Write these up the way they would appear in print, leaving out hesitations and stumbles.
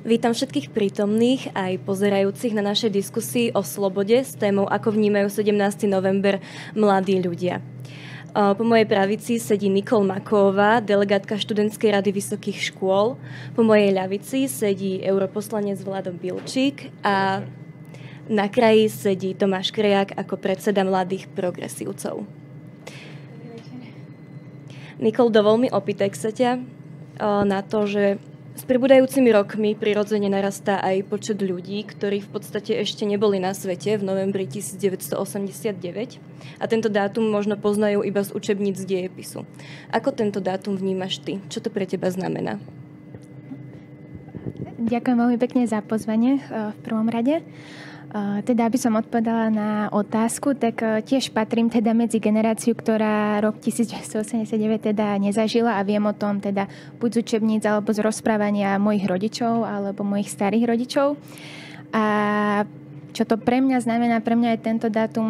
Vítam všetkých prítomných aj pozerajúcich na našej diskusii o slobode s témou Ako vnímajú 17. november mladí ľudia. Po mojej pravici sedí Nikol Maková, delegátka študentskej rady vysokých škôl. Po mojej ľavici sedí europoslanec Vlado Bilčík a na kraji sedí Tomáš Krejak ako predseda Mladých progresívcov. Nikol, dovol mi opýtať sa ťa na to, že s pribúdajúcimi rokmi prirodzene narastá aj počet ľudí, ktorí v podstate ešte neboli na svete v novembri 1989 a tento dátum možno poznajú iba z učebníc dejepisu. Ako tento dátum vnímaš ty? Čo to pre teba znamená? Ďakujem veľmi pekne za pozvanie v prvom rade. Teda, aby som odpovedala na otázku, tak tiež patrím teda medzi generáciu, ktorá rok 1989 teda nezažila a viem o tom teda buď z učebníc alebo z rozprávania mojich rodičov alebo mojich starých rodičov. A čo to pre mňa znamená? Pre mňa je tento dátum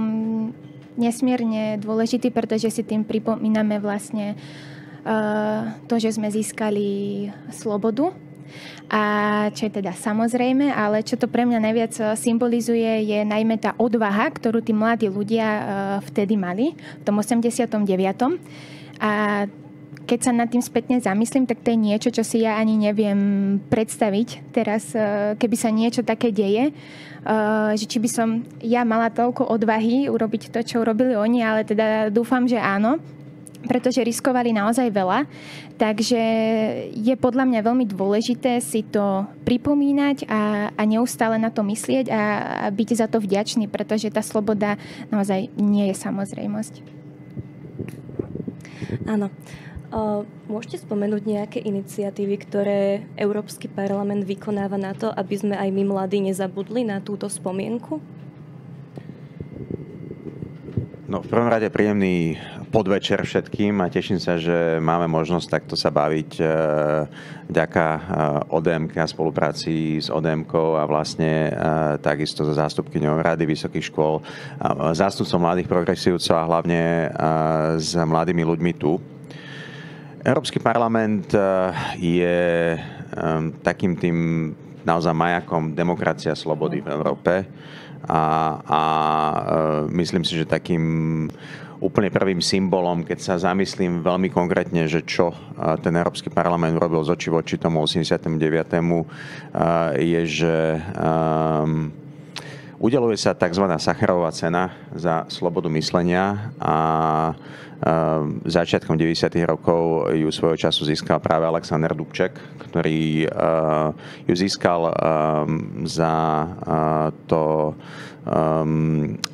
nesmierne dôležitý, pretože si tým pripomíname vlastne to, že sme získali slobodu. A čo je teda samozrejme, ale čo to pre mňa najviac symbolizuje, je najmä tá odvaha, ktorú tí mladí ľudia vtedy mali, v tom 89. A keď sa nad tým spätne zamyslím, tak to je niečo, čo si ja ani neviem predstaviť teraz, keby sa niečo také deje, že či by som ja mala toľko odvahy urobiť to, čo urobili oni, ale teda dúfam, že áno, pretože riskovali naozaj veľa. Takže je podľa mňa veľmi dôležité si to pripomínať a neustále na to myslieť a byť za to vďačný, pretože tá sloboda naozaj nie je samozrejmosť. Áno. Môžete spomenúť nejaké iniciatívy, ktoré Európsky parlament vykonáva na to, aby sme aj my mladí nezabudli na túto spomienku? No, v prvom rade príjemný podvečer všetkým a teším sa, že máme možnosť takto sa baviť vďaka ODM-ke a spolupráci s ODM-kou a vlastne takisto so zástupkyňou Rady vysokých škôl, zástupcom Mladých progresívcov a hlavne s mladými ľuďmi tu. Európsky parlament je takým tým naozaj majakom demokracia a slobody v Európe a myslím si, že takým úplne prvým symbolom, keď sa zamyslím veľmi konkrétne, že čo ten Európsky parlament urobil z očí voči tomu 89. Je, že udeľuje sa tzv. Sacharová cena za slobodu myslenia a začiatkom 90. rokov ju svojho času získal práve Alexander Dubček, ktorý ju získal za to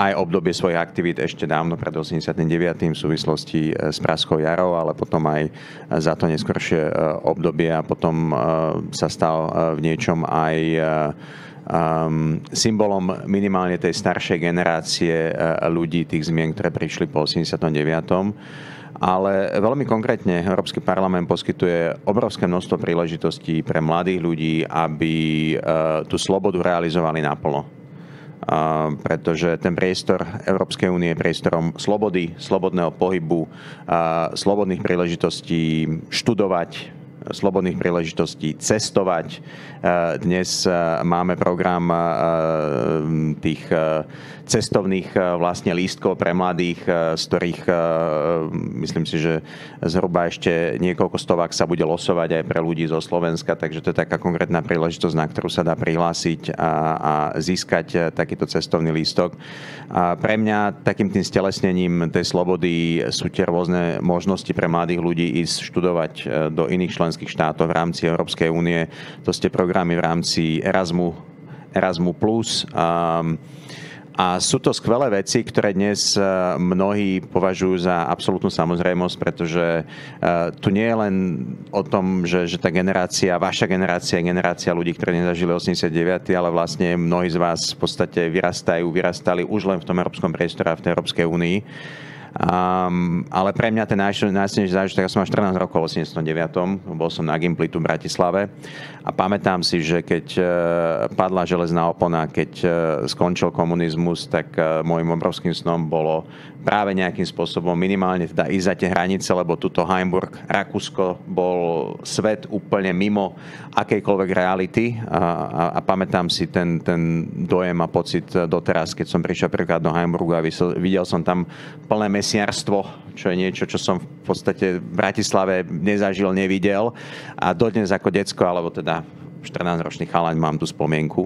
aj obdobie svojich aktivít ešte dávno pred 89. v súvislosti s Pražskou jarou, ale potom aj za to neskoršie obdobie a potom sa stal v niečom aj symbolom minimálne tej staršej generácie ľudí, tých zmien, ktoré prišli po 89. Ale veľmi konkrétne Európsky parlament poskytuje obrovské množstvo príležitostí pre mladých ľudí, aby tú slobodu realizovali naplno. Pretože ten priestor Európskej únie je priestorom slobody, slobodného pohybu, slobodných príležitostí študovať, slobodných príležitostí cestovať. Dnes máme program tých cestovných vlastne lístkov pre mladých, z ktorých myslím si, že zhruba ešte niekoľko stovák sa bude losovať aj pre ľudí zo Slovenska, takže to je taká konkrétna príležitosť, na ktorú sa dá prihlásiť a získať takýto cestovný lístok. A pre mňa takým tým stelesnením tej slobody sú tie rôzne možnosti pre mladých ľudí ísť študovať do iných členských štátov v rámci Európskej únie. To ste programy v rámci Erasmus+. A sú to skvelé veci, ktoré dnes mnohí považujú za absolútnu samozrejmosť, pretože tu nie je len o tom, že tá generácia, vaša generácia je generácia ľudí, ktorí nezažili 89., ale vlastne mnohí z vás v podstate vyrastali už len v tom európskom priestore a v tej Európskej únii. Ale pre mňa ten najsilnejší zážitok, ja som mal 14 rokov v 89. Bol som na Gimplitu v Bratislave a pamätám si, že keď padla železná opona, keď skončil komunizmus, tak môjim obrovským snom bolo práve nejakým spôsobom minimálne teda ísť za tie hranice, lebo tuto Heimburg, Rakúsko bol svet úplne mimo akejkoľvek reality a pamätám si ten dojem a pocit doteraz, keď som prišiel prvýkrát do Heimburgu a videl som tam plné mesiarstvo, čo je niečo, čo som v podstate v Bratislave nezažil, nevidel a dodnes ako decko, alebo teda 14-ročný chalaň mám tú spomienku.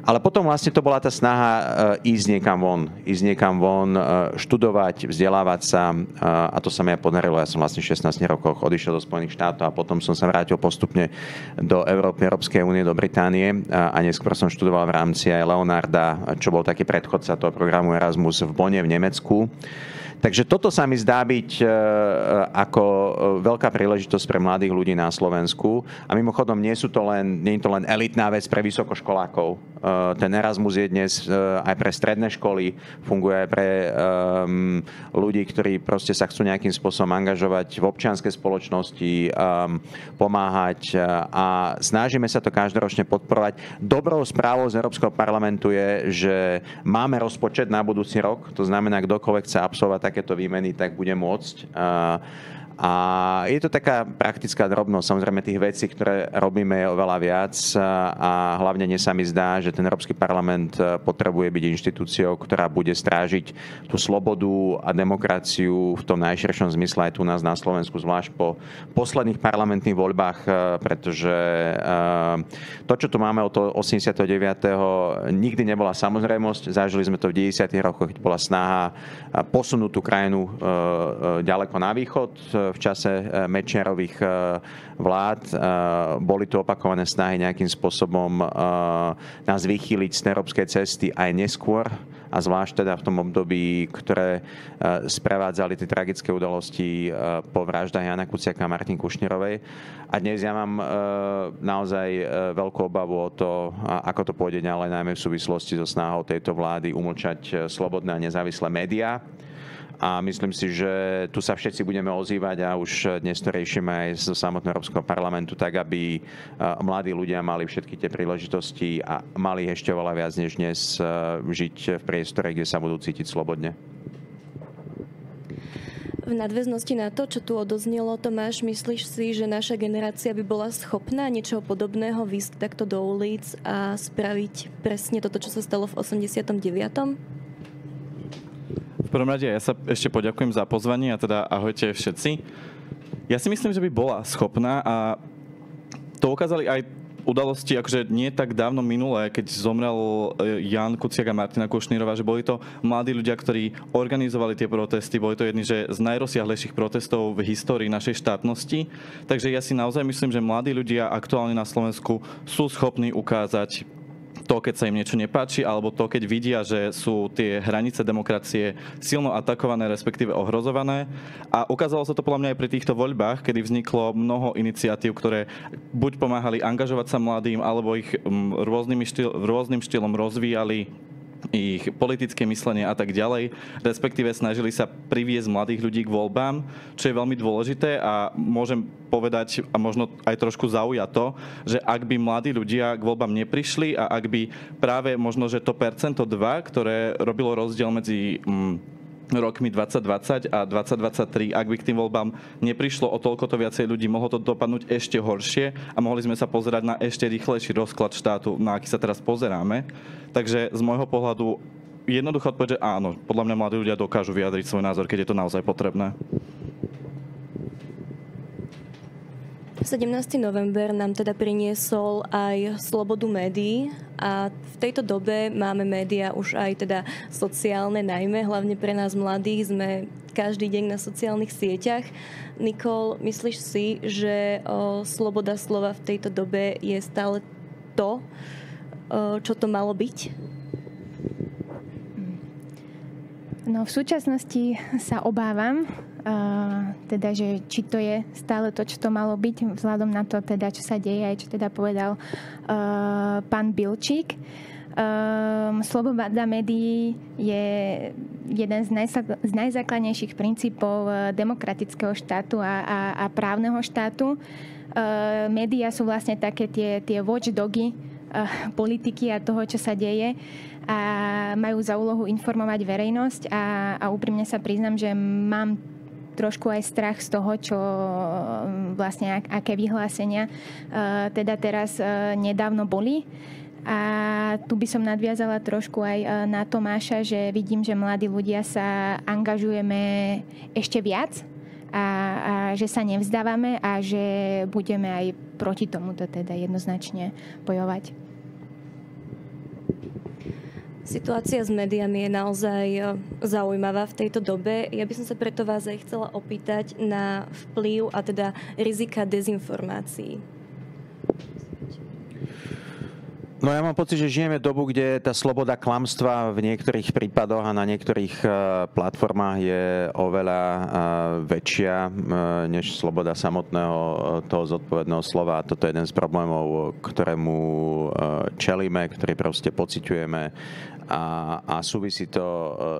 Ale potom vlastne to bola tá snaha ísť niekam von, študovať, vzdelávať sa a to sa mi aj podarilo. Ja som vlastne v 16 rokoch odišiel do Spojených štátov a potom som sa vrátil postupne do Európskej únie, do Británie a neskôr som študoval v rámci aj Leonarda, čo bol taký predchodca toho programu Erasmus v Bonne v Nemecku. Takže toto sa mi zdá byť ako veľká príležitosť pre mladých ľudí na Slovensku. A mimochodom, nie je to len elitná vec pre vysokoškolákov. Ten Erasmus je dnes aj pre stredné školy, funguje aj pre ľudí, ktorí proste sa chcú nejakým spôsobom angažovať v občianskej spoločnosti, pomáhať a snažíme sa to každoročne podporovať. Dobrou správou z Európskeho parlamentu je, že máme rozpočet na budúci rok, to znamená, kdokoľvek chce absolvovať takéto výmeny, tak bude môcť. A je to taká praktická drobnosť. Samozrejme tých vecí, ktoré robíme, je oveľa viac a hlavne mne sa mi zdá, že ten Európsky parlament potrebuje byť inštitúciou, ktorá bude strážiť tú slobodu a demokraciu v tom najširšom zmysle aj tu u nás na Slovensku, zvlášť po posledných parlamentných voľbách, pretože to, čo tu máme od 89. nikdy nebola samozrejmosť. Zažili sme to v 90. rokoch, keď bola snaha posunúť tú krajinu ďaleko na východ v čase Mečiarových vlád. Boli tu opakované snahy nejakým spôsobom nás vychýliť z európskej cesty aj neskôr a zvlášť teda v tom období, ktoré sprevádzali tie tragické udalosti po vraždách Jana Kuciaka a Martiny Kušnírovej. A dnes ja mám naozaj veľkú obavu o to, ako to pôjde ďalej, najmä v súvislosti so snahou tejto vlády umlčať slobodné a nezávislé médiá. A myslím si, že tu sa všetci budeme ozývať a už dnes to riešime aj zo samotného Európskeho parlamentu, tak aby mladí ľudia mali všetky tie príležitosti a mali ešte oveľa viac než dnes žiť v priestore, kde sa budú cítiť slobodne. V nadväznosti na to, čo tu odoznelo, Tomáš, myslíš si, že naša generácia by bola schopná niečoho podobného výsť takto do ulic a spraviť presne toto, čo sa stalo v 89. V prvom rade ja sa ešte poďakujem za pozvanie a teda ahojte všetci. Ja si myslím, že by bola schopná a to ukázali aj udalosti, akože nie tak dávno minulé, keď zomrel Jan Kuciak a Martina Kušnírová, že boli to mladí ľudia, ktorí organizovali tie protesty, boli to jedni z najrozsiahlejších protestov v histórii našej štátnosti. Takže ja si naozaj myslím, že mladí ľudia aktuálne na Slovensku sú schopní ukázať to, keď sa im niečo nepáči, alebo to, keď vidia, že sú tie hranice demokracie silno atakované, respektíve ohrozované. A ukázalo sa to podľa mňa aj pri týchto voľbách, kedy vzniklo mnoho iniciatív, ktoré buď pomáhali angažovať sa mladým, alebo ich rôznym štýlom rozvíjali ich politické myslenie a tak ďalej, respektíve snažili sa priviesť mladých ľudí k voľbám, čo je veľmi dôležité a môžem povedať a možno aj trošku zaujať to, že ak by mladí ľudia k voľbám neprišli a ak by práve možno, že to percento 2, ktoré robilo rozdiel medzi rokmi 2020 a 2023, ak by k tým voľbám neprišlo o toľko to viacej ľudí, mohlo to dopadnúť ešte horšie a mohli sme sa pozerať na ešte rýchlejší rozklad štátu, na aký sa teraz pozeráme. Takže z môjho pohľadu jednoducho odpoveď, že áno, podľa mňa mladí ľudia dokážu vyjadriť svoj názor, keď je to naozaj potrebné. 17. november nám teda priniesol aj slobodu médií a v tejto dobe máme médiá už aj teda sociálne, najmä hlavne pre nás mladých, sme každý deň na sociálnych sieťach. Nikol, myslíš si, že sloboda slova v tejto dobe je stále to, čo to malo byť? No v súčasnosti sa obávam, teda, že či to je stále to, čo to malo byť, vzhľadom na to, teda, čo sa deje, aj čo teda povedal pán Bilčík. Sloboda médií je jeden z najzákladnejších princípov demokratického štátu a právneho štátu. Médiá sú vlastne také tie watchdogy politiky a toho, čo sa deje, a majú za úlohu informovať verejnosť a úprimne sa priznám, že mám trošku aj strach z toho, čo vlastne aké vyhlásenia teda teraz nedávno boli. A tu by som nadviazala trošku aj na Tomáša, že vidím, že mladí ľudia sa angažujeme ešte viac a že sa nevzdávame a že budeme aj proti tomuto teda jednoznačne bojovať. Situácia s médiami je naozaj zaujímavá v tejto dobe. Ja by som sa preto vás aj chcela opýtať na vplyv a teda rizika dezinformácií. No ja mám pocit, že žijeme dobu, kde tá sloboda klamstva v niektorých prípadoch a na niektorých platformách je oveľa väčšia než sloboda samotného toho zodpovedného slova. A toto je jeden z problémov, ktorému čelíme, ktorý proste pociťujeme a súvisí to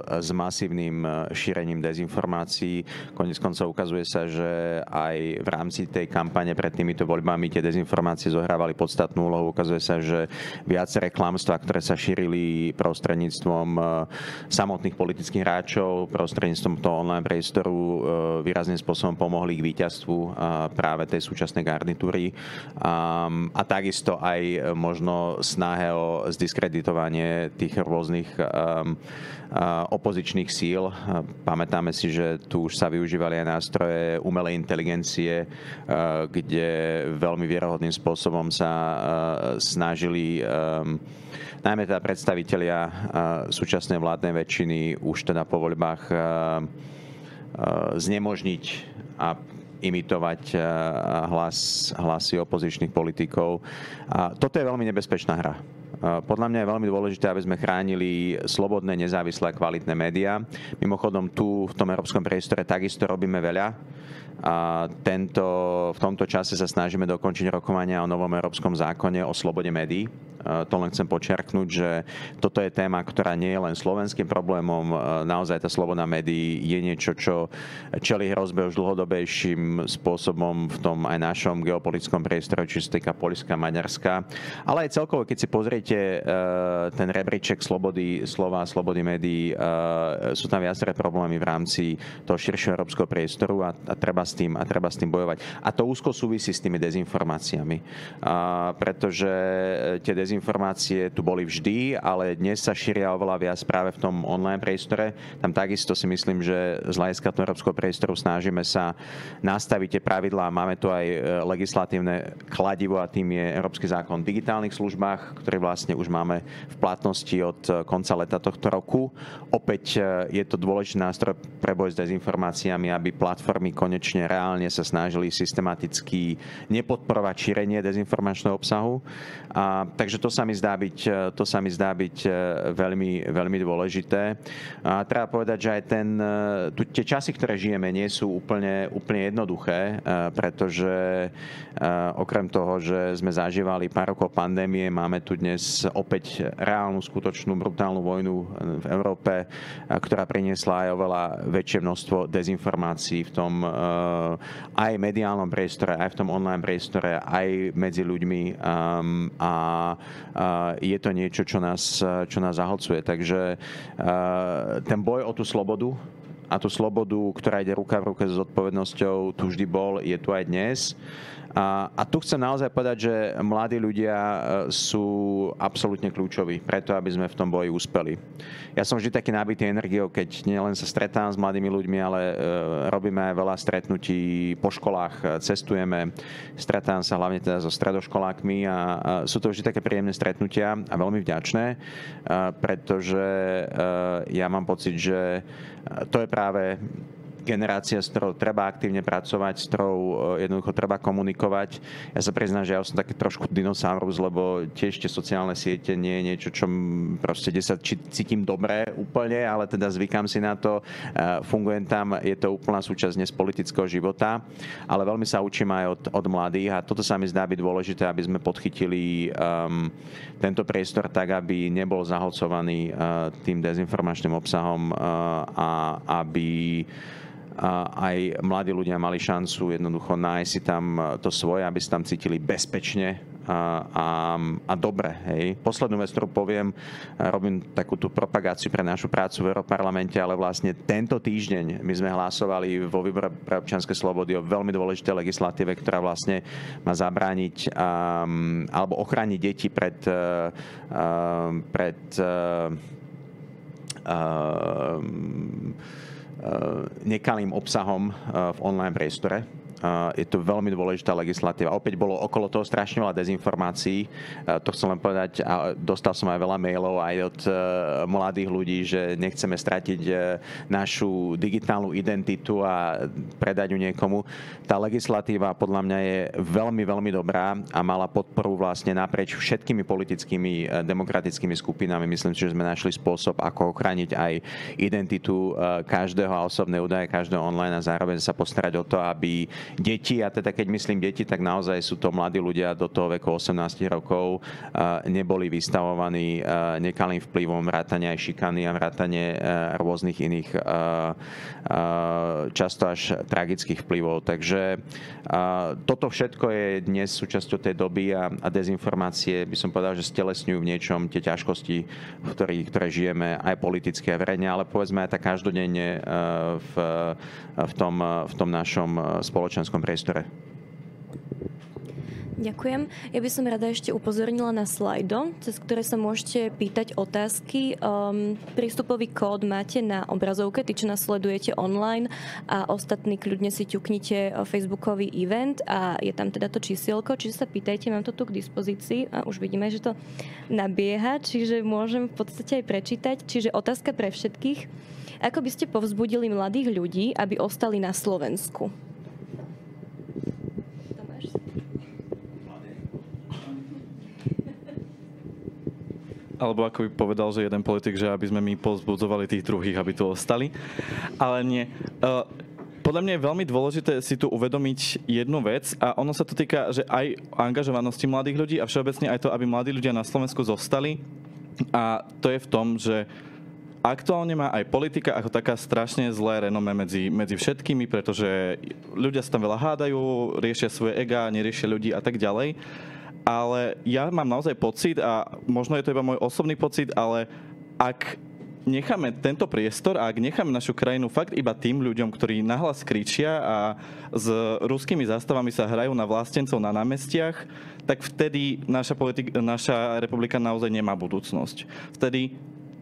s masívnym šírením dezinformácií. Koniec koncov ukazuje sa, že aj v rámci tej kampane pred týmito voľbami tie dezinformácie zohrávali podstatnú úlohu. Ukazuje sa, že viaceré klamstvá, ktoré sa šírili prostredníctvom samotných politických hráčov, prostredníctvom toho online priestoru, výrazným spôsobom pomohli k víťazstvu práve tej súčasnej garnitúry a takisto aj možno snahe o zdiskreditovanie tých rôznych opozičných síl. Pamätáme si, že tu už sa využívali aj nástroje umelej inteligencie, kde veľmi vierohodným spôsobom sa snažili najmä teda predstavitelia súčasnej vládnej väčšiny už teda po voľbách znemožniť a imitovať hlasy opozičných politikov. A toto je veľmi nebezpečná hra. Podľa mňa je veľmi dôležité, aby sme chránili slobodné, nezávislé a kvalitné médiá. Mimochodom, tu v tom európskom priestore takisto robíme veľa. A v tomto čase sa snažíme dokončiť rokovania o novom európskom zákone o slobode médií. To len chcem počiarknúť, že toto je téma, ktorá nie je len slovenským problémom. Naozaj tá sloboda médií je niečo, čo čelí hrozbe už dlhodobejším spôsobom v tom aj našom geopolitickom priestore, či sa týka Poľska, Maďarska. Ale aj celkovo, keď si pozriete ten rebríček slobody slova a slobody médií, sú tam viaceré problémy v rámci toho širšieho európskeho priestoru a treba s tým bojovať. A to úzko súvisí s tými dezinformáciami. Pretože tie dezinformácie tu boli vždy, ale dnes sa šíria oveľa viac práve v tom online priestore. Tam takisto si myslím, že z hľadiska toho európskeho priestoru snažíme sa nastaviť tie pravidlá. Máme tu aj legislatívne kladivo a tým je Európsky zákon o digitálnych službách, ktorý vlastne už máme v platnosti od konca leta tohto roku. Opäť je to dôležitý nástroj pre boj s dezinformáciami, aby platformy konečne reálne sa snažili systematicky nepodporovať šírenie dezinformačného obsahu. Takže to sa mi zdá byť veľmi, veľmi dôležité. Treba povedať, že aj tie časy, ktoré žijeme, nie sú úplne jednoduché, pretože okrem toho, že sme zažívali pár rokov pandémie, máme tu dnes opäť reálnu, skutočnú, brutálnu vojnu v Európe, ktorá priniesla aj oveľa väčšie množstvo dezinformácií v tom aj mediálnom priestore, aj v tom online priestore, aj medzi ľuďmi a je to niečo, čo nás zahlcuje. Takže ten boj o tú slobodu a tú slobodu, ktorá ide ruka v ruke s zodpovednosťou, tu vždy bol, je tu aj dnes. A tu chcem naozaj povedať, že mladí ľudia sú absolútne kľúčoví preto, aby sme v tom boji úspeli. Ja som vždy taký nabitý energiou, keď nielen sa stretávam s mladými ľuďmi, ale robíme aj veľa stretnutí po školách, cestujeme, stretávam sa hlavne teda so stredoškolákmi a sú to vždy také príjemné stretnutia a veľmi vďačné, pretože ja mám pocit, že to je práve generácia, s ktorou treba aktívne pracovať, s ktorou jednoducho treba komunikovať. Ja sa priznám, že ja som taký trošku dinosaurus, lebo tiež tie sociálne siete nie je niečo, čo proste, kde sa cítim dobre úplne, ale teda zvykám si na to, fungujem tam, je to úplná súčasť dnes politického života, ale veľmi sa učím aj od mladých a toto sa mi zdá byť dôležité, aby sme podchytili tento priestor tak, aby nebol zahlcovaný tým dezinformačným obsahom a aby aj mladí ľudia mali šancu jednoducho nájsť si tam to svoje, aby si tam cítili bezpečne a dobre. Hej. Poslednú vec, ktorú poviem, robím takú tú propagáciu pre našu prácu v Europarlamente, ale vlastne tento týždeň my sme hlasovali vo výbore pre občianske slobody o veľmi dôležitej legislatíve, ktorá vlastne má zabrániť alebo ochrániť deti pred nekalým obsahom v online priestore. Je to veľmi dôležitá legislatíva. Opäť bolo okolo toho strašne veľa dezinformácií. To chcem len povedať, a dostal som aj veľa mailov aj od mladých ľudí, že nechceme stratiť našu digitálnu identitu a predať ju niekomu. Tá legislatíva podľa mňa je veľmi, veľmi dobrá a mala podporu vlastne naprieč všetkými politickými demokratickými skupinami. Myslím si, že sme našli spôsob, ako ochrániť aj identitu každého a osobné údaje každého online a zároveň sa postarať o to, aby deti, a teda keď myslím deti, tak naozaj sú to mladí ľudia do toho veku 18 rokov, neboli vystavovaní nekalým vplyvom, vrátane aj šikany a vrátane rôznych iných často až tragických vplyvov. Takže toto všetko je dnes súčasťou tej doby a dezinformácie, by som povedal, že stelesňujú v niečom tie ťažkosti, ktoré žijeme aj politicky a verejne, ale povedzme aj tak každodenne v tom našom spoločenskom priestore. Ďakujem. Ja by som rada ešte upozornila na slajdo, cez ktoré sa môžete pýtať otázky. Prístupový kód máte na obrazovke, tí, čo nás sledujete online, a ostatní kľudne si ťuknite facebookový event a je tam teda to čísielko, čiže sa pýtajte, mám to tu k dispozícii a už vidíme, že to nabieha, čiže môžem v podstate aj prečítať. Čiže otázka pre všetkých. Ako by ste povzbudili mladých ľudí, aby ostali na Slovensku? Alebo ako by povedal, že jeden politik, že aby sme my povzbudzovali tých druhých, aby tu ostali. Ale nie. Podľa mňa je veľmi dôležité si tu uvedomiť jednu vec a ono sa to týka, že aj angažovanosti mladých ľudí a všeobecne aj to, aby mladí ľudia na Slovensku zostali. A to je v tom, že aktuálne má aj politika ako taká strašne zlé renome medzi všetkými, pretože ľudia sa tam veľa hádajú, riešia svoje ega, neriešia ľudí a tak ďalej. Ale ja mám naozaj pocit, a možno je to iba môj osobný pocit, ale ak necháme tento priestor a ak necháme našu krajinu fakt iba tým ľuďom, ktorí nahlas kričia a s ruskými zástavami sa hrajú na vlastencov na námestiach, tak vtedy naša republika naozaj nemá budúcnosť. Vtedy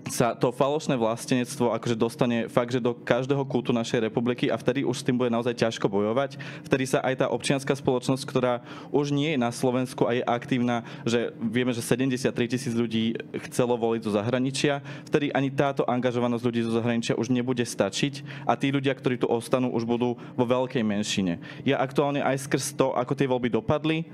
sa to falošné vlastenectvo akože dostane fakt, že do každého kútu našej republiky a vtedy už s tým bude naozaj ťažko bojovať. Vtedy sa aj tá občianska spoločnosť, ktorá už nie je na Slovensku a je aktívna, že vieme, že 73 000 ľudí chcelo voliť zo zahraničia, vtedy ani táto angažovanosť ľudí zo zahraničia už nebude stačiť a tí ľudia, ktorí tu ostanú, už budú vo veľkej menšine. Ja aktuálne aj skrz to, ako tie voľby dopadli,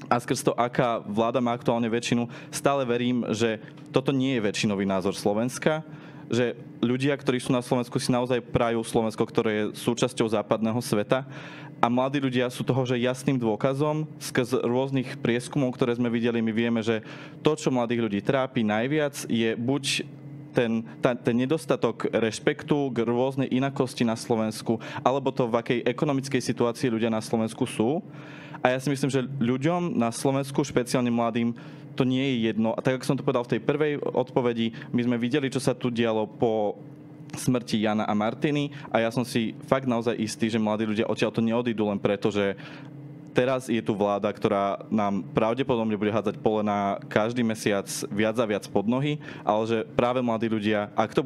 a skrz to, aká vláda má aktuálne väčšinu, stále verím, že toto nie je väčšinový názor Slovenska, že ľudia, ktorí sú na Slovensku, si naozaj prajú Slovensko, ktoré je súčasťou západného sveta a mladí ľudia sú toho, že jasným dôkazom skrz rôznych prieskumov, ktoré sme videli, my vieme, že to, čo mladých ľudí trápi najviac, je buď ten nedostatok rešpektu k rôznej inakosti na Slovensku, alebo to, v akej ekonomickej situácii ľudia na Slovensku sú. A ja si myslím, že ľuďom na Slovensku, špeciálne mladým, to nie je jedno. A tak, ako som to povedal v tej prvej odpovedi, my sme videli, čo sa tu dialo po smrti Jana a Martiny a ja som si fakt naozaj istý, že mladí ľudia odtiaľ to neodídu len preto, že teraz je tu vláda, ktorá nám pravdepodobne bude hádzať polená každý mesiac viac a viac pod nohy, ale že práve mladí ľudia, ak to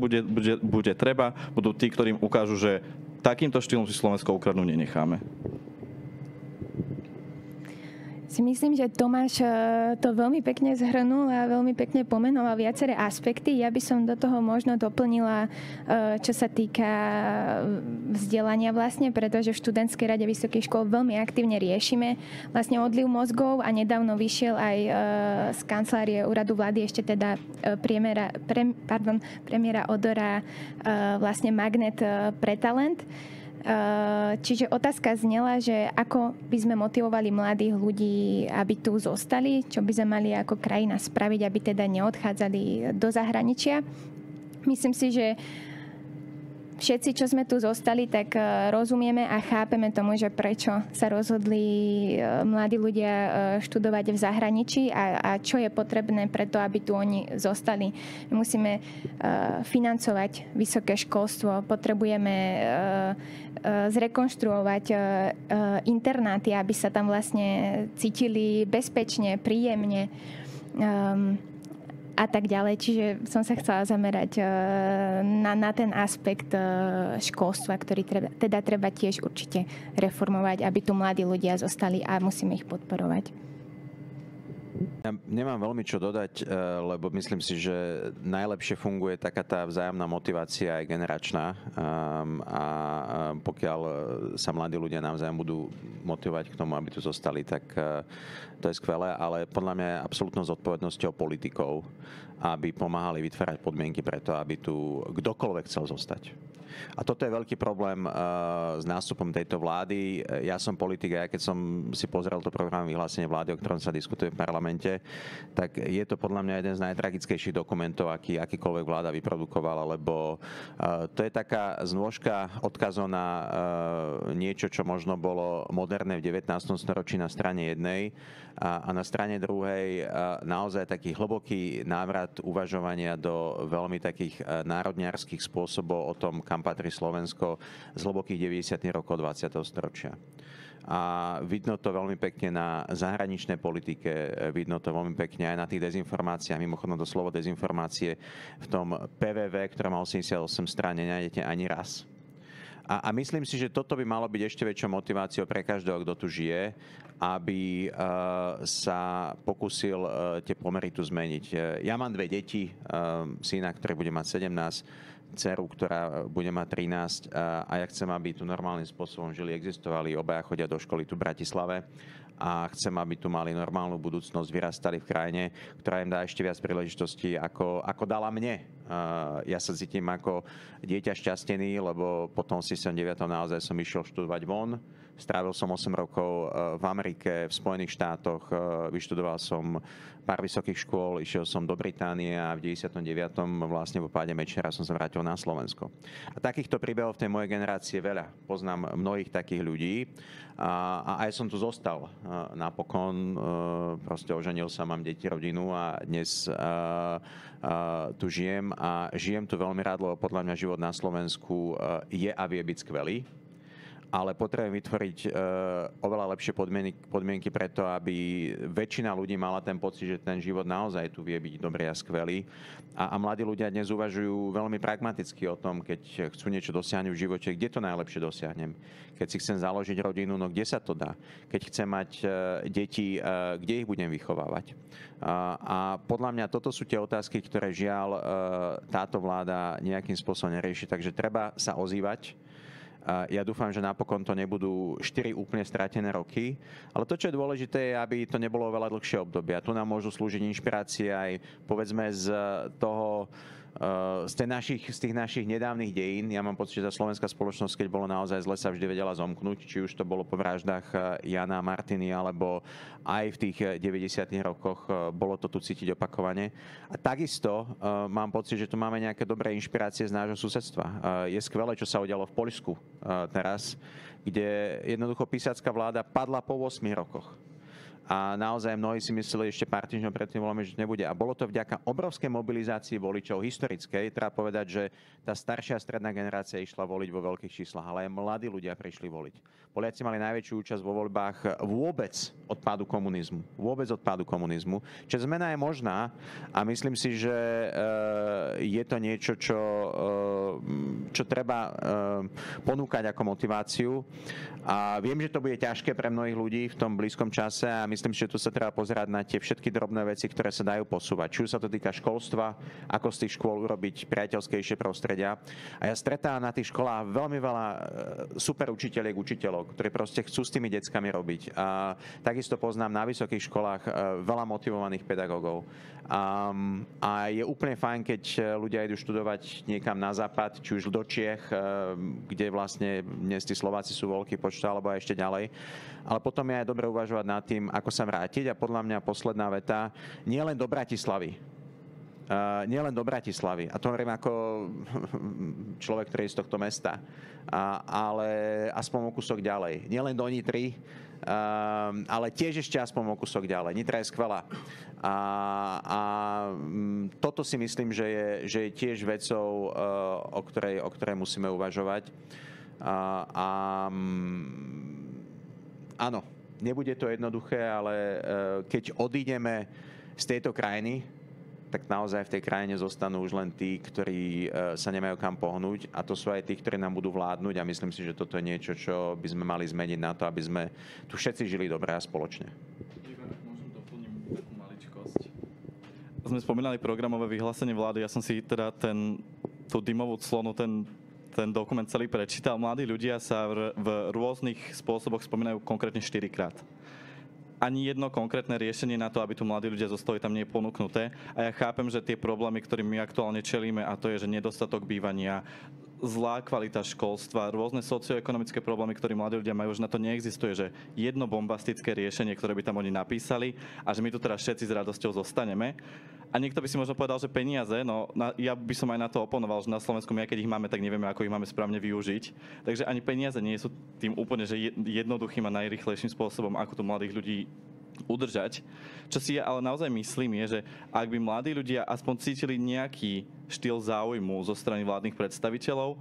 bude treba, budú tí, ktorým ukážu, že takýmto štýlom si Slovensko ukradnúť nenecháme. Si myslím, že Tomáš to veľmi pekne zhrnul a veľmi pekne pomenoval viaceré aspekty. Ja by som do toho možno doplnila, čo sa týka vzdelania vlastne, pretože v študentskej rade vysokých škôl veľmi aktívne riešime vlastne odliv mozgov a nedávno vyšiel aj z kancelárie úradu vlády ešte teda premiéra Odora vlastne magnet pre talent. Čiže otázka znela, že ako by sme motivovali mladých ľudí, aby tu zostali, čo by sme mali ako krajina spraviť, aby teda neodchádzali do zahraničia. Myslím si, že všetci, čo sme tu zostali, tak rozumieme a chápeme tomu, že prečo sa rozhodli mladí ľudia študovať v zahraničí a čo je potrebné preto, aby tu oni zostali. My musíme financovať vysoké školstvo, potrebujeme zrekonštruovať internáty, aby sa tam vlastne cítili bezpečne, príjemne a tak ďalej. Čiže som sa chcela zamerať na ten aspekt školstva, ktorý treba tiež určite reformovať, aby tu mladí ľudia zostali a musíme ich podporovať. Ja nemám veľmi čo dodať, lebo myslím si, že najlepšie funguje taká tá vzájomná motivácia aj generačná a pokiaľ sa mladí ľudia navzájom budú motivovať k tomu, aby tu zostali, tak to je skvelé, ale podľa mňa je absolútnou zodpovednosťou politikov, aby pomáhali vytvárať podmienky preto, aby tu kdokoľvek chcel zostať. A toto je veľký problém s nástupom tejto vlády. Ja som politik a keď som si pozrel to program vyhlásenie vlády, o ktorom sa diskutuje v parlamente, tak je to podľa mňa jeden z najtragickejších dokumentov, akýkoľvek vláda vyprodukovala, lebo to je taká znôžka odkazov na niečo, čo možno bolo moderné v 19. storočí na strane jednej a na strane druhej naozaj taký hlboký návrat uvažovania do veľmi takých národniarských spôsobov o tom, kam patrí Slovensko z hlbokých 90. rokov 20. storočia. A vidno to veľmi pekne na zahraničnej politike, vidno to veľmi pekne aj na tých dezinformáciách. Mimochodom to slovo dezinformácie v tom PVV, ktoré má 88 strán, nenájdete ani raz. A myslím si, že toto by malo byť ešte väčšou motiváciou pre každého, kto tu žije, aby sa pokúsil tie pomery tu zmeniť. Ja mám 2 deti, syna, ktorý bude mať 17, dceru, ktorá bude mať 13 a ja chcem, aby tu normálnym spôsobom žili, existovali, obaja chodia do školy tu v Bratislave a chcem, aby tu mali normálnu budúcnosť, vyrastali v krajine, ktorá im dá ešte viac príležitostí, ako dala mne. Ja sa cítim ako dieťa šťastený, lebo po tom 89. naozaj som išiel študovať von. Strávil som 8 rokov v Amerike, v Spojených štátoch, vyštudoval som pár vysokých škôl, išiel som do Británie a v 99. vlastne po páde Mečera som sa vrátil na Slovensko. A takýchto príbehov v tej mojej generácii je veľa. Poznám mnohých takých ľudí a aj som tu zostal. Napokon proste oženil sa, mám deti, rodinu a dnes tu žijem a žijem tu veľmi rád, lebo podľa mňa život na Slovensku je a vie byť skvelý. Ale potrebujem vytvoriť oveľa lepšie podmienky preto, aby väčšina ľudí mala ten pocit, že ten život naozaj tu vie byť dobrý a skvelý. A mladí ľudia dnes uvažujú veľmi pragmaticky o tom, keď chcú niečo dosiahnuť v živote, kde to najlepšie dosiahnem. Keď si chcem založiť rodinu, no kde sa to dá? Keď chcem mať deti, kde ich budem vychovávať? A podľa mňa toto sú tie otázky, ktoré žiaľ táto vláda nejakým spôsobom nerieši. Takže treba sa ozývať. Ja dúfam, že napokon to nebudú 4 úplne stratené roky, ale to, čo je dôležité, je, aby to nebolo veľa dlhšie obdobie. A tu nám môžu slúžiť inšpirácie aj, povedzme, z tých našich nedávnych dejín. Ja mám pocit, že tá slovenská spoločnosť, keď bolo naozaj zle, sa vždy vedela zomknúť, či už to bolo po vraždách Jana a Martiny, alebo aj v tých 90. rokoch bolo to tu cítiť opakovane. A takisto mám pocit, že tu máme nejaké dobré inšpirácie z nášho susedstva. Je skvelé, čo sa udialo v Poľsku teraz, kde jednoducho písacká vláda padla po 8 rokoch. A naozaj mnohí si mysleli ešte pár týždňov predtým, že nebude. A bolo to vďaka obrovskej mobilizácii voličov historickej. Treba povedať, že tá staršia stredná generácia išla voliť vo veľkých číslach, ale aj mladí ľudia prišli voliť. Poliaci mali najväčšiu účasť vo voľbách vôbec od pádu komunizmu. Čiže zmena je možná a myslím si, že je to niečo, čo čo treba ponúkať ako motiváciu. A viem, že to bude ťažké pre mnohých ľudí v tom blízkom čase a myslím si, že tu sa treba pozerať na tie všetky drobné veci, ktoré sa dajú posúvať. Či už sa to týka školstva, ako z tých škôl urobiť priateľskejšie prostredia. A ja stretávam na tých školách veľmi veľa super učiteľiek, učiteľov, ktorí proste chcú s tými deckami robiť. A takisto poznám na vysokých školách veľa motivovaných pedagógov. A je úplne fajn, keď ľudia idú študovať niekam na západ, či už do Čiech, kde vlastne dnes tí Slováci sú veľký počtu, alebo aj ešte ďalej. Ale potom je aj dobre uvažovať nad tým, ako sa vrátiť. A podľa mňa posledná veta, nie len do Bratislavy. Nielen do Bratislavy, a to hovorím ako človek, ktorý je z tohto mesta, ale aspoň o kúsok ďalej. Nielen do Nitry, ale tiež ešte aspoň o kúsok ďalej. Nitra je skvelá. A toto si myslím, že je tiež vecou, o ktorej musíme uvažovať. Áno, nebude to jednoduché, ale keď odídeme z tejto krajiny, tak naozaj v tej krajine zostanú už len tí, ktorí sa nemajú kam pohnúť a to sú aj tí, ktorí nám budú vládnuť a myslím si, že toto je niečo, čo by sme mali zmeniť na to, aby sme tu všetci žili dobre a spoločne. Môžem doplniť takú maličkosť. Sme spomínali programové vyhlásenie vlády, ja som si teda tú dymovú clonu, ten dokument celý prečítal. Mladí ľudia sa v rôznych spôsoboch spomínajú konkrétne 4-krát. Ani jedno konkrétne riešenie na to, aby tu mladí ľudia zostali, tam nie je ponúknuté. A ja chápem, že tie problémy, ktorým my aktuálne čelíme, a to je, že nedostatok bývania, zlá kvalita školstva, rôzne socioekonomické problémy, ktoré mladí ľudia majú, už na to neexistuje, že jedno bombastické riešenie, ktoré by tam oni napísali a že my tu teraz všetci s radosťou zostaneme. A niekto by si možno povedal, že peniaze, ja by som aj na to oponoval, že na Slovensku my, keď ich máme, tak nevieme, ako ich máme správne využiť. Takže ani peniaze nie sú tým úplne, že jednoduchým a najrýchlejším spôsobom, ako tu mladých ľudí udržať. Čo si ja ale naozaj myslím je, že ak by mladí ľudia aspoň cítili nejaký štýl záujmu zo strany vládnych predstaviteľov,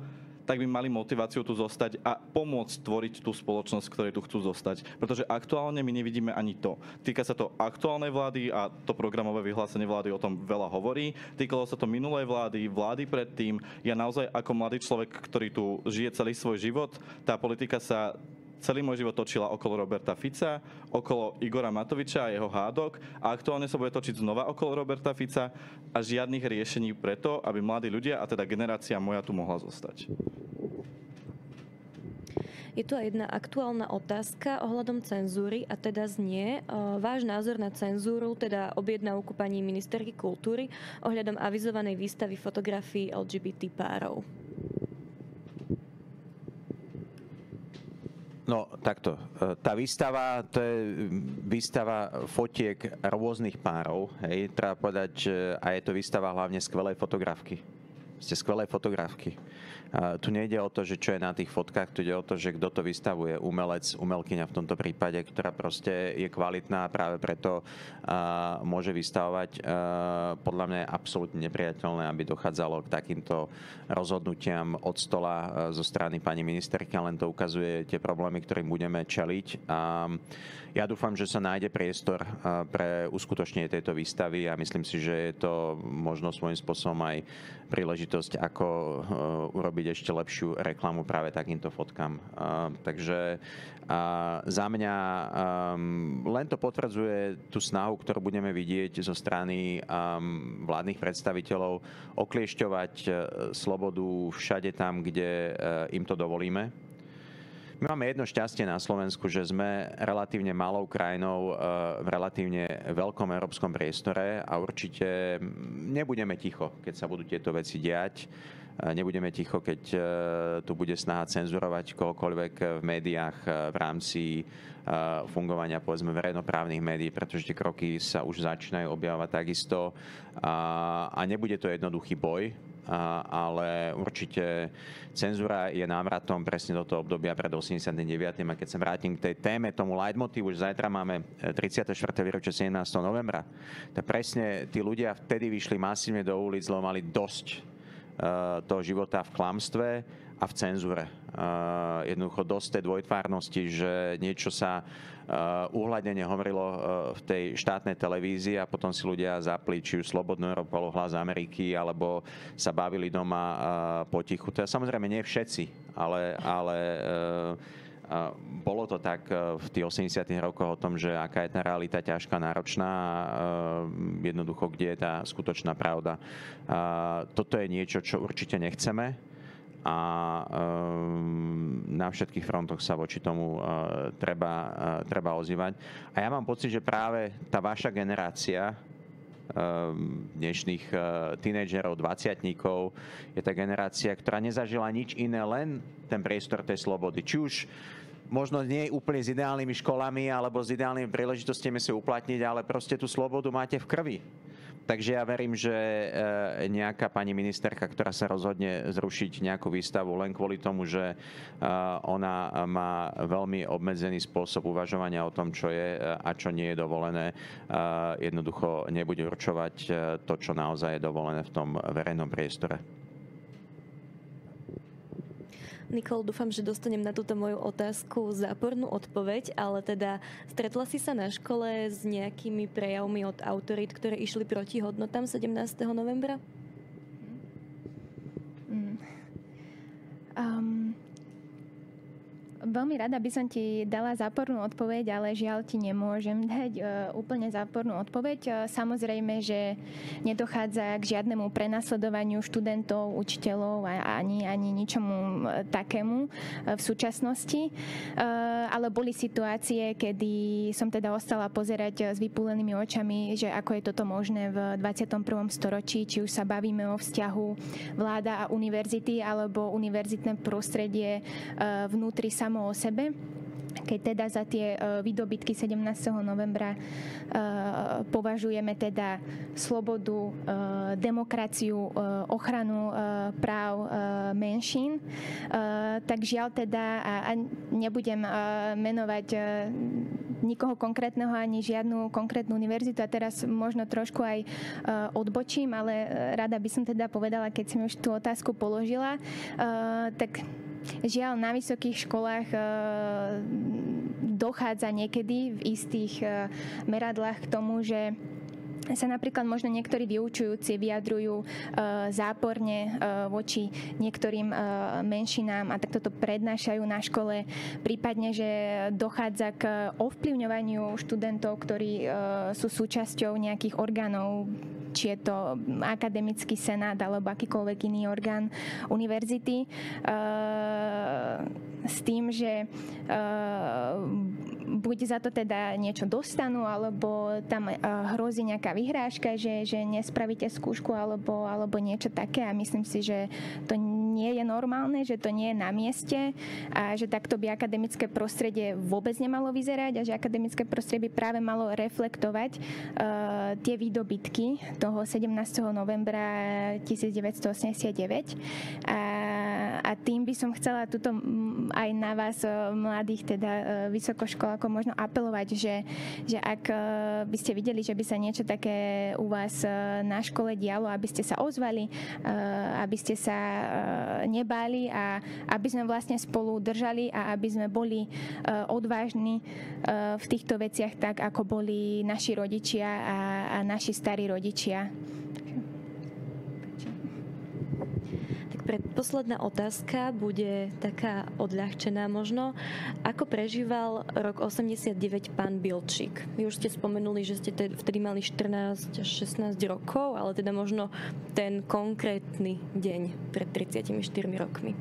tak by mali motiváciu tu zostať a pomôcť tvoriť tú spoločnosť, ktorej tu chcú zostať. Pretože aktuálne my nevidíme ani to. Týka sa to aktuálnej vlády a to programové vyhlásenie vlády o tom veľa hovorí. Týkalo sa to minulej vlády predtým. Ja naozaj ako mladý človek, ktorý tu žije celý svoj život, tá politika sa celý môj život točila okolo Roberta Fica, okolo Igora Matoviča a jeho hádok a aktuálne sa bude točiť znova okolo Roberta Fica a žiadnych riešení preto, aby mladí ľudia, a teda generácia moja tu mohla zostať. Je tu aj jedna aktuálna otázka ohľadom cenzúry a teda znie váš názor na cenzúru, teda objednávku pani ministerky kultúry ohľadom avizovanej výstavy fotografií LGBT párov. No, takto. Tá výstava, to je výstava fotiek rôznych párov. Hej. Treba povedať, že a je to výstava hlavne skvelej fotografky. Skvelej fotografky. Tu nejde o to, že čo je na tých fotkách, tu ide o to, že kto to vystavuje, umelec, umelkyňa v tomto prípade, ktorá proste je kvalitná a práve preto môže vystavovať. Podľa mňa je absolútne nepriateľné, aby dochádzalo k takýmto rozhodnutiam od stola zo strany pani ministerky, len to ukazuje tie problémy, ktorým budeme čeliť. Ja dúfam, že sa nájde priestor pre uskutočnenie tejto výstavy a myslím si, že je to možno svojím spôsobom aj príležitosť, ako urobiť ešte lepšiu reklamu práve takýmto fotkám. Takže za mňa len to potvrdzuje tú snahu, ktorú budeme vidieť zo strany vládnych predstaviteľov okliešťovať slobodu všade tam, kde im to dovolíme. My máme jedno šťastie na Slovensku, že sme relatívne malou krajinou v relatívne veľkom európskom priestore a určite nebudeme ticho, keď sa budú tieto veci diať. Nebudeme ticho, keď tu bude snaha cenzurovať kohokoľvek v médiách v rámci fungovania, povedzme, verejnoprávnych médií, pretože tie kroky sa už začínajú objavovať takisto a nebude to jednoduchý boj, ale určite cenzúra je návratom presne do toho obdobia pred 89. A keď sa vrátim k tej téme, tomu leitmotívu, že zajtra máme 34. výročie 17. novembra, tak presne tí ľudia vtedy vyšli masívne do ulic, lebo mali dosť toho života v klamstve a v cenzúre. jednoducho dosť tej dvojtvárnosti, že niečo sa uhľadnene hovorilo v tej štátnej televízii a potom si ľudia zapli či už Slobodnú Európu, Hlas Ameriky, alebo sa bavili doma potichu. To je samozrejme nie všetci, ale bolo to tak v tých 80. rokoch o tom, že aká je tá realita ťažká, náročná, jednoducho, kde je tá skutočná pravda. Toto je niečo, čo určite nechceme a na všetkých frontoch sa voči tomu treba ozývať. A ja mám pocit, že práve tá vaša generácia dnešných tínedžerov, 20-tníkov je tá generácia, ktorá nezažila nič iné, len ten priestor tej slobody. Či už možno nie úplne s ideálnymi školami alebo s ideálnymi príležitostiami si uplatniť, ale proste tú slobodu máte v krvi. Takže ja verím, že nejaká pani ministerka, ktorá sa rozhodne zrušiť nejakú výstavu len kvôli tomu, že ona má veľmi obmedzený spôsob uvažovania o tom, čo je a čo nie je dovolené, jednoducho nebude určovať to, čo naozaj je dovolené v tom verejnom priestore. Nikol, dúfam, že dostanem na túto moju otázku zápornú odpoveď, ale teda stretla si sa na škole s nejakými prejavmi od autorít, ktoré išli proti hodnotám 17. novembra? Veľmi rada by som ti dala zápornú odpoveď, ale žiaľ ti nemôžem dať úplne zápornú odpoveď. Samozrejme, že nedochádza k žiadnemu prenasledovaniu študentov, učiteľov ani ničomu takému v súčasnosti. Ale boli situácie, kedy som teda ostala pozerať s vypúlenými očami, že ako je toto možné v 21. storočí, či už sa bavíme o vzťahu vláda a univerzity, alebo univerzitné prostredie vnútri samo o sebe. Keď teda za tie výdobytky 17. novembra považujeme teda slobodu, demokraciu, ochranu práv menšín, tak žiaľ teda, a nebudem menovať nikoho konkrétneho ani žiadnu konkrétnu univerzitu a teraz možno trošku aj odbočím, ale rada by som teda povedala, keď som už tú otázku položila, tak žiaľ, na vysokých školách dochádza niekedy v istých meradlách k tomu, že sa napríklad možno niektorí vyučujúci vyjadrujú záporne voči niektorým menšinám a takto to prednášajú na škole, prípadne, že dochádza k ovplyvňovaniu študentov, ktorí sú súčasťou nejakých orgánov, či je to akademický senát alebo akýkoľvek iný orgán univerzity, s tým, že buď za to teda niečo dostanú, alebo tam hrozí nejaká vyhrážka, že nespravíte skúšku alebo niečo také a myslím si, že to nie je normálne, že to nie je na mieste a že takto by akademické prostredie vôbec nemalo vyzerať a že akademické prostredie by práve malo reflektovať tie výdobytky toho 17. novembra 1989 a tým by som chcela tuto aj na vás mladých teda vysokoškolákov možno apelovať, že ak by ste videli, že by sa niečo také u vás na škole dialo, aby ste sa ozvali, aby ste sa nebáli a aby sme vlastne spolu držali a aby sme boli odvážni v týchto veciach tak, ako boli naši rodičia a naši starí rodičia. Predposledná otázka bude taká odľahčená možno. Ako prežíval rok 89 pán Bilčík? Vy už ste spomenuli, že ste vtedy mali 14 až 16 rokov, ale teda možno ten konkrétny deň pred 34 rokmi.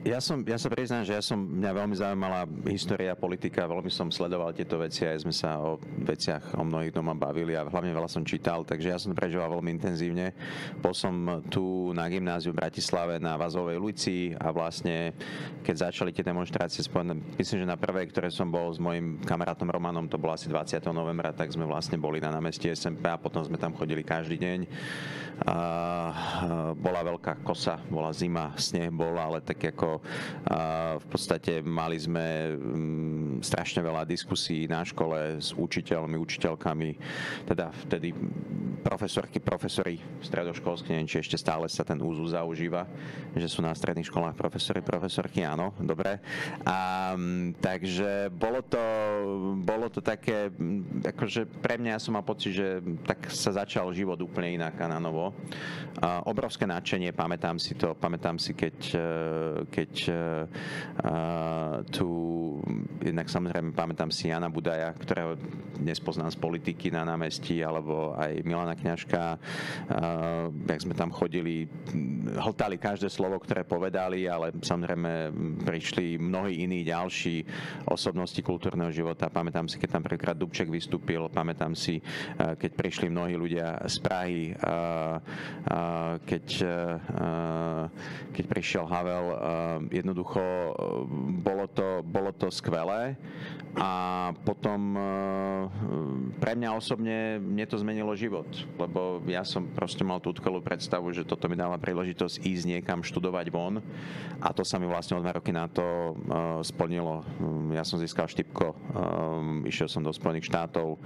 Ja sa priznám, že mňa veľmi zaujímala história, politika, veľmi som sledoval tieto veci, aj sme sa o veciach o mnohých doma bavili a hlavne veľa som čítal, takže ja som to prežíval veľmi intenzívne. Bol som tu na gymnáziu v Bratislave na Vazovej ulici a vlastne, keď začali tie demonštrácie, myslím, že na prvej, ktoré som bol s mojim kamarátom Romanom, to bolo asi 20. novembra, tak sme vlastne boli na námestí SMP a potom sme tam chodili každý deň. Bola veľká kosa, bola zima, sneh bol, ale tak ako lebo v podstate mali sme strašne veľa diskusí na škole s učiteľmi, učiteľkami, teda vtedy profesori stredoškolskí, neviem, či ešte stále sa ten úzus zaužíva, že sú na stredných školách profesorky, áno, dobre. Takže bolo to také, akože pre mňa ja som mal pocit, že tak sa začal život úplne inak a na novo. Obrovské nadšenie, pamätám si, keď tu, jednak samozrejme pamätám si Jana Budaja, ktorého dnes poznám z politiky na námestí, alebo aj Milana Kňažka, jak sme tam chodili, hltali každé slovo, ktoré povedali, ale samozrejme prišli mnohí iní ďalší osobnosti kultúrneho života. Pamätám si, keď tam prvýkrát Dubček vystúpil, pamätám si, keď prišli mnohí ľudia z Prahy, keď prišiel Havel. Jednoducho bolo to skvelé a potom pre mňa osobne mne to zmenilo život, lebo ja som proste mal tú utkvelú predstavu, že toto mi dáva príležitosť ísť niekam študovať von a to sa mi vlastne o 2 roky na to splnilo. Ja som získal štipko, išiel som do Spojených štátov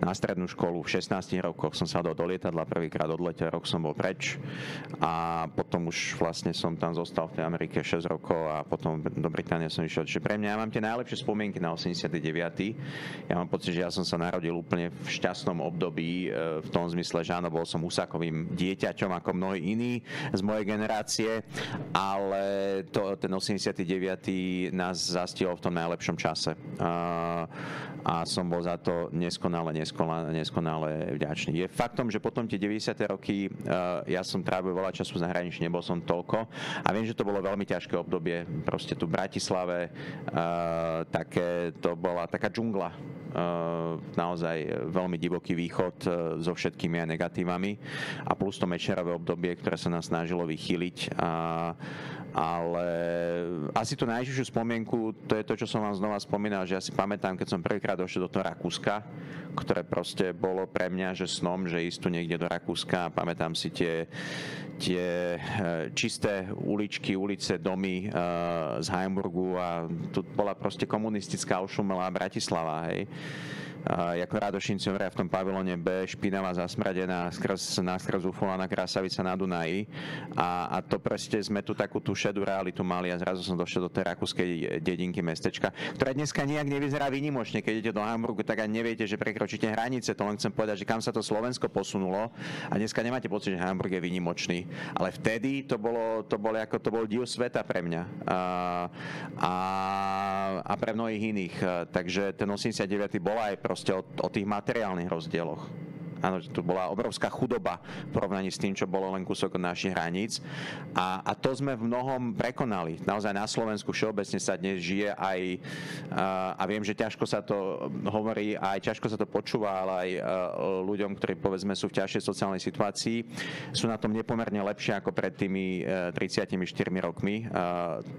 na strednú školu, v 16 rokoch som sa dal do lietadla, prvýkrát odletel, rok som bol preč a potom už vlastne som tam zostal v tej Amerike 6 rokov a potom do Británie som išiel. Čiže pre mňa ja mám tie najlepšie spomienky na 89. Ja mám pocit, že ja som sa narodil úplne v šťastnom období, v tom zmysle, že áno, bol som Husákovým dieťaťom ako mnohí iní z mojej generácie, ale ten 89. nás zastihol v tom najlepšom čase. A som bol za to neskonale vďačný. Je faktom, že potom tie 90. roky ja som trávil veľa času v zahraničí, nebol som toľko a viem, že to bolo veľmi ťažké obdobie. Proste tu v Bratislave to bola taká džungla. Naozaj veľmi divoký východ so všetkými aj negatívami a plus to Mečerové obdobie, ktoré sa nás snažilo vychýliť. Ale asi tú najživšiu spomienku, to je to, čo som vám znova spomínal, že ja si pamätám, keď som prvýkrát došiel do toho Rakúska, ktoré proste bolo pre mňa, že snom, že ísť tu niekde do Rakúska. Pamätám si tie čisté ulice, domy z Heimburgu a tu bola proste komunistická ošumelá Bratislava, hej. Ako Radošinci hovoria v tom pavilóne B, špinavá, zasmradená, náskraz ufolaná krasavica na Dunaji a to proste sme tu takú tú šedú realitu mali a zrazu som došiel do tej rakúskej dedinky, mestečka, ktorá dneska nijak nevyzerá výnimočne. Keď idete do Hamburgu, tak ani neviete, že prekročíte hranice. To len chcem povedať, že kam sa to Slovensko posunulo a dneska nemáte pocit, že Hamburg je výnimočný. Ale vtedy to bol div sveta pre mňa a pre mnohých iných. Takže ten 89. bola aj proste o tých materiálnych rozdieloch. Áno, tu bola obrovská chudoba v porovnaní s tým, čo bolo len kúsok od našich hraníc. A to sme v mnohom prekonali. Naozaj na Slovensku všeobecne sa dnes žije aj, a viem, že ťažko sa to hovorí, aj ťažko sa to počúva, ale aj ľuďom, ktorí povedzme sú v ťažšej sociálnej situácii, sú na tom nepomerne lepšie ako pred tými 34 rokmi.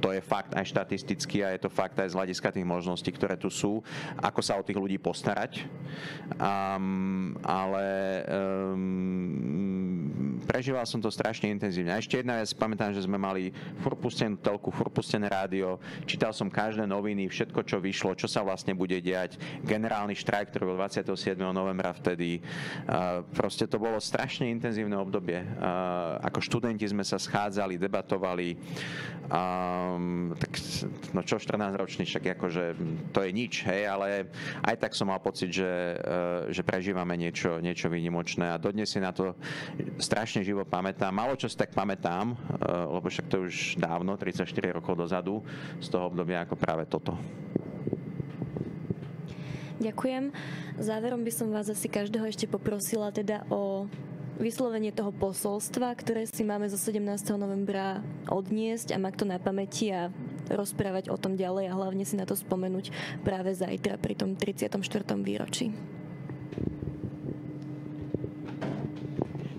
To je fakt aj štatisticky a je to fakt aj z hľadiska tých možností, ktoré tu sú, ako sa o tých ľudí postarať. Ale prežíval som to strašne intenzívne. A ešte jedna vec, pamätám, že sme mali furt pustenú telku, furt pustené rádio, čítal som každé noviny, všetko, čo vyšlo, čo sa vlastne bude diať, generálny štrajk, ktorý bol 27. novembra vtedy. Proste to bolo strašne intenzívne obdobie. Ako študenti sme sa schádzali, debatovali. Tak, no čo 14-ročný, však akože to je nič, hej, ale aj tak som mal pocit, že prežívame niečo výnimočné a dodnes si na to strašne živo pamätám. Málo čo si tak pamätám, lebo však to už dávno, 34 rokov dozadu, z toho obdobia ako práve toto. Ďakujem. Záverom by som vás asi každého ešte poprosila teda o vyslovenie toho posolstva, ktoré si máme zo 17. novembra odniesť a mať to na pamäti a rozprávať o tom ďalej a hlavne si na to spomenúť práve zajtra pri tom 34. výročí.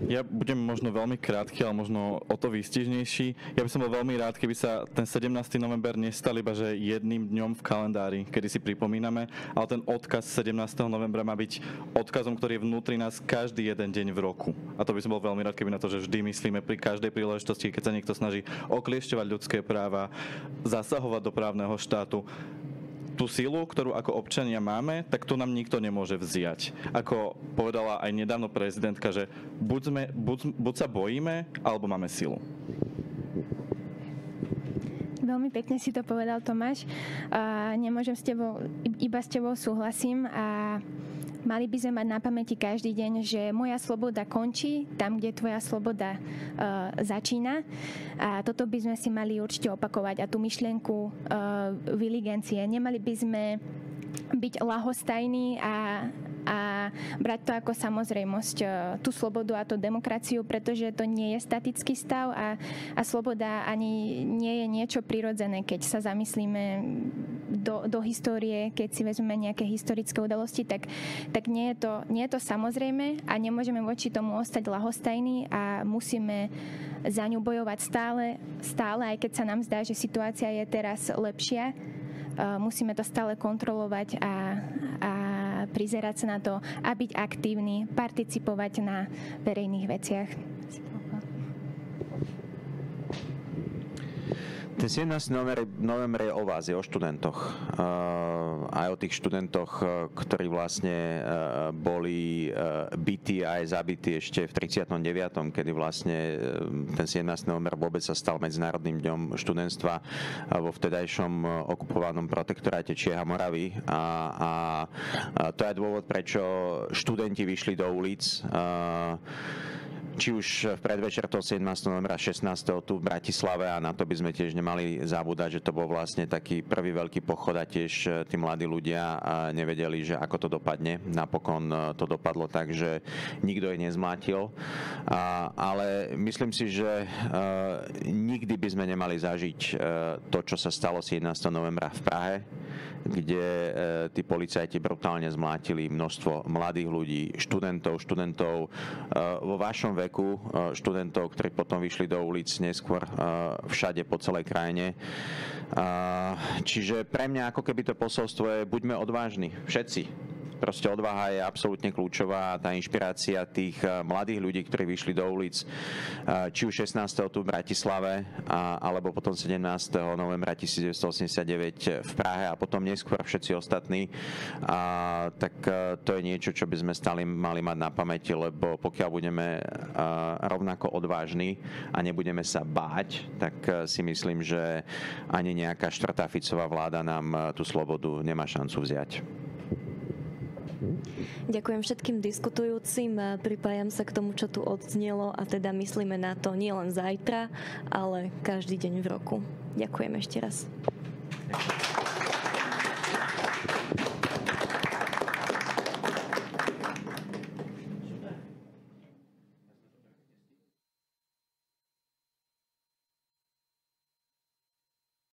Ja budem možno veľmi krátky, ale možno o to výstižnejší. Ja by som bol veľmi rád, keby sa ten 17. november nestal iba že jedným dňom v kalendári, kedy si pripomíname, ale ten odkaz 17. novembra má byť odkazom, ktorý je vnútri nás každý jeden deň v roku. A to by som bol veľmi rád, keby na to, že vždy myslíme pri každej príležitosti, keď sa niekto snaží okliešťovať ľudské práva, zasahovať do právneho štátu. Tú silu, ktorú ako občania máme, tak to nám nikto nemôže vziať. Ako povedala aj nedávno prezidentka, že buď sa bojíme, alebo máme silu. Veľmi pekne si to povedal, Tomáš. Nemôžem iba s tebou súhlasím a mali by sme mať na pamäti každý deň, že moja sloboda končí tam, kde tvoja sloboda začína. A toto by sme si mali určite opakovať. A tú myšlienku viligencie. Nemali by sme byť ľahostajní a brať to ako samozrejmosť, tú slobodu a tú demokraciu, pretože to nie je statický stav a sloboda ani nie je niečo prirodzené, keď sa zamyslíme do histórie, keď si vezmeme nejaké historické udalosti, tak nie je to samozrejme a nemôžeme voči tomu ostať ľahostajní a musíme za ňu bojovať stále, aj keď sa nám zdá, že situácia je teraz lepšia. Musíme to stále kontrolovať a prizerať sa na to a byť aktívni, participovať na verejných veciach. Ten 17. november je o vás, je o študentoch. Aj o tých študentoch, ktorí vlastne boli bití a aj zabití ešte v 39., kedy vlastne ten 17. november vôbec sa stal Medzinárodným dňom študentstva vo vtedajšom okupovanom protektoráte Čiech a Moravy. A to je dôvod, prečo študenti vyšli do ulic, či už v predvečer toho 17. novembra 16. tu v Bratislave, a na to by sme tiež nemali zabúdať, že to bol vlastne taký prvý veľký pochod a tiež tí mladí ľudia nevedeli, že ako to dopadne. Napokon to dopadlo tak, že nikto ich nezmlátil, ale myslím si, že nikdy by sme nemali zažiť to, čo sa stalo 17. novembra v Prahe, kde tí policajti brutálne zmlátili množstvo mladých ľudí, študentov vo vašom veku, študentov, ktorí potom vyšli do ulic neskôr všade po celej krajine. Čiže pre mňa ako keby to posolstvo je: buďme odvážni, všetci. Proste odvaha je absolútne kľúčová. Tá inšpirácia tých mladých ľudí, ktorí vyšli do ulic, či už 16. tu v Bratislave, alebo potom 17. novembra 1989 v Prahe a potom neskôr všetci ostatní, tak to je niečo, čo by sme stále mali mať na pamäti, lebo pokiaľ budeme rovnako odvážni a nebudeme sa báť, tak si myslím, že ani nejaká štvrtá Ficová vláda nám tú slobodu nemá šancu vziať. Ďakujem všetkým diskutujúcim a pripájam sa k tomu, čo tu odznelo, a teda myslíme na to nielen zajtra, ale každý deň v roku. Ďakujem ešte raz.